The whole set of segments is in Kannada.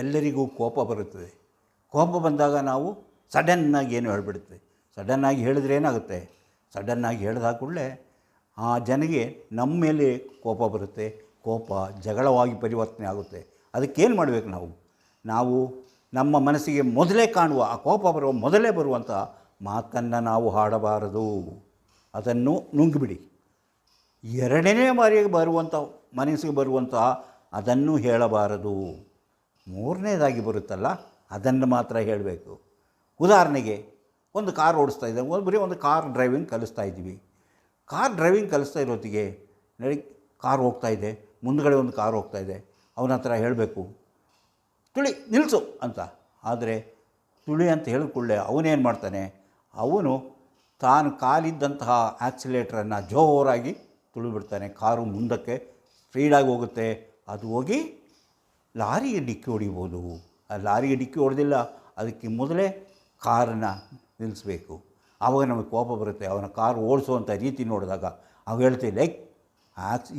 ಎಲ್ಲರಿಗೂ ಕೋಪ ಬರುತ್ತದೆ. ಕೋಪ ಬಂದಾಗ ನಾವು ಸಡನ್ನಾಗಿ ಏನು ಹೇಳಿಬಿಡುತ್ತೆ. ಸಡನ್ನಾಗಿ ಹೇಳಿದ್ರೆ ಏನಾಗುತ್ತೆ, ಸಡನ್ನಾಗಿ ಹೇಳಿದ ಕೂಡಲೇ ಆ ಜನಗೆ ನಮ್ಮ ಮೇಲೆ ಕೋಪ ಬರುತ್ತೆ. ಕೋಪ ಜಗಳವಾಗಿ ಪರಿವರ್ತನೆ ಆಗುತ್ತೆ. ಅದಕ್ಕೇನು ಮಾಡಬೇಕು ನಾವು ನಮ್ಮ ಮನಸ್ಸಿಗೆ ಮೊದಲೇ ಕಾಣುವ ಆ ಕೋಪ ಮೊದಲೇ ಬರುವಂಥ ಮಾತನ್ನು ನಾವು ಹಾಡಬಾರದು. ಅದನ್ನು ನುಂಗಿಬಿಡಿ. ಎರಡನೇ ಬಾರಿಗೆ ಬರುವಂಥ ಮನಸ್ಸಿಗೆ ಬರುವಂಥ ಅದನ್ನು ಹೇಳಬಾರದು. ಮೂರನೇದಾಗಿ ಬರುತ್ತಲ್ಲ ಅದನ್ನು ಮಾತ್ರ ಹೇಳಬೇಕು. ಉದಾಹರಣೆಗೆ ಒಂದು ಕಾರ್ ಓಡಿಸ್ತಾ ಇದ್ದೆ, ಬರೀ ಒಂದು ಕಾರ್ ಡ್ರೈವಿಂಗ್ ಕಲಿಸ್ತಾ ಇದ್ದೀವಿ. ಕಾರ್ ಡ್ರೈವಿಂಗ್ ಕಲಿಸ್ತಾ ಇರೋತ್ತಿಗೆ ಕಾರ್ ಹೋಗ್ತಾಯಿದೆ, ಮುಂದುಗಡೆ ಒಂದು ಕಾರ್ ಹೋಗ್ತಾಯಿದೆ. ಅವನ ಹತ್ರ ಹೇಳಬೇಕು, ತುಳಿ ನಿಲ್ಲಿಸು ಅಂತ. ಆದರೆ ತುಳಿ ಅಂತ ಹೇಳಿದ ಕೂಡಲೇ ಅವನೇನು ಮಾಡ್ತಾನೆ, ಅವನು ತಾನು ಕಾಲಿದ್ದಂತಹ ಆಕ್ಸಿಲೇಟ್ರನ್ನು ಜೋರಾಗಿ ತುಳಿಬಿಡ್ತಾನೆ. ಕಾರು ಮುಂದಕ್ಕೆ ಸ್ಪೀಡಾಗಿ ಹೋಗುತ್ತೆ. ಅದು ಹೋಗಿ ಲಾರಿಗೆ ಡಿಕ್ಕಿ ಹೊಡಿಬೋದು. ಆ ಲಾರಿಗೆ ಡಿಕ್ಕಿ ಹೊಡೆದಿಲ್ಲ, ಅದಕ್ಕೆ ಮೊದಲೇ ಕಾರನ್ನು ನಿಲ್ಲಿಸಬೇಕು. ಆವಾಗ ನಮಗೆ ಕೋಪ ಬರುತ್ತೆ. ಅವನ ಕಾರು ಓಡಿಸುವಂಥ ರೀತಿ ನೋಡಿದಾಗ ಅವು ಹೇಳ್ತೀವಿ, ಲೈಕ್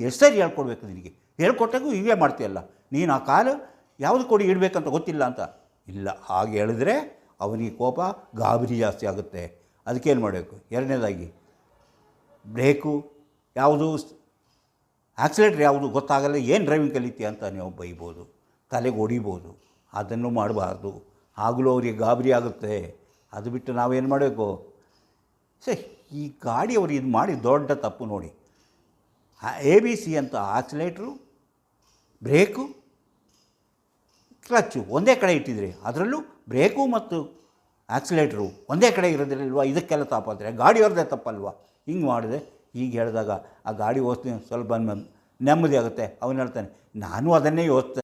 ಎಷ್ಟು ಸರಿ ಹೇಳ್ಕೊಡ್ಬೇಕು ನಿನಗೆ, ಹೇಳ್ಕೊಟ್ಟಾಗೂ ಹೀಗೆ ಮಾಡ್ತೀಯಲ್ಲ ನೀನು, ಆ ಕಾಲು ಯಾವುದು ಕೊಡಿ ಇಡಬೇಕಂತ ಗೊತ್ತಿಲ್ಲ ಅಂತ. ಇಲ್ಲ, ಹಾಗೆ ಹೇಳಿದ್ರೆ ಅವನಿಗೆ ಕೋಪ ಗಾಬರಿ ಜಾಸ್ತಿ ಆಗುತ್ತೆ. ಅದಕ್ಕೇನು ಮಾಡಬೇಕು, ಎರಡನೇದಾಗಿ ಬ್ರೇಕು ಯಾವುದು, ಆಕ್ಸಿಲೇಟ್ರ್ ಯಾವುದು ಗೊತ್ತಾಗಲ್ಲ, ಏನು ಡ್ರೈವಿಂಗ್ ಕಲಿತೀಯ ಅಂತ ನೀವು ಬೈಬೋದು, ತಲೆಗೆ ಹೊಡಿಬೋದು. ಅದನ್ನು ಮಾಡಬಾರ್ದು. ಆಗಲೂ ಅವರಿಗೆ ಗಾಬರಿ ಆಗುತ್ತೆ. ಅದು ಬಿಟ್ಟು ನಾವೇನು ಮಾಡಬೇಕು, ಈ ಗಾಡಿಯವರು ಇದು ಮಾಡಿ ದೊಡ್ಡ ತಪ್ಪು ನೋಡಿ. ABC ಅಂತ ಆಕ್ಸಿಲೇಟ್ರು, ಬ್ರೇಕು, ಕ್ಲಚ್ಚು ಒಂದೇ ಕಡೆ ಇಟ್ಟಿದ್ರಿ. ಅದರಲ್ಲೂ ಬ್ರೇಕು ಮತ್ತು ಆಕ್ಸಿಲೇಟ್ರು ಒಂದೇ ಕಡೆ ಇರೋದಿಲ್ವ, ಇದಕ್ಕೆಲ್ಲ ತಪ್ಪಾದರೆ ಗಾಡಿಯವ್ರದ್ದೇ ತಪ್ಪಲ್ವ. ಹಿಂಗೆ ಮಾಡಿದೆ. ಹೀಗೆ ಹೇಳಿದಾಗ ಆ ಗಾಡಿ ಓಡಿಸ್ತೀನಿ ಸ್ವಲ್ಪ ನೆಮ್ಮದಿ ಆಗುತ್ತೆ. ಅವನು ಹೇಳ್ತಾನೆ, ನಾನು ಅದನ್ನೇ ಯೋಚಿಸ್ತೇನೆ.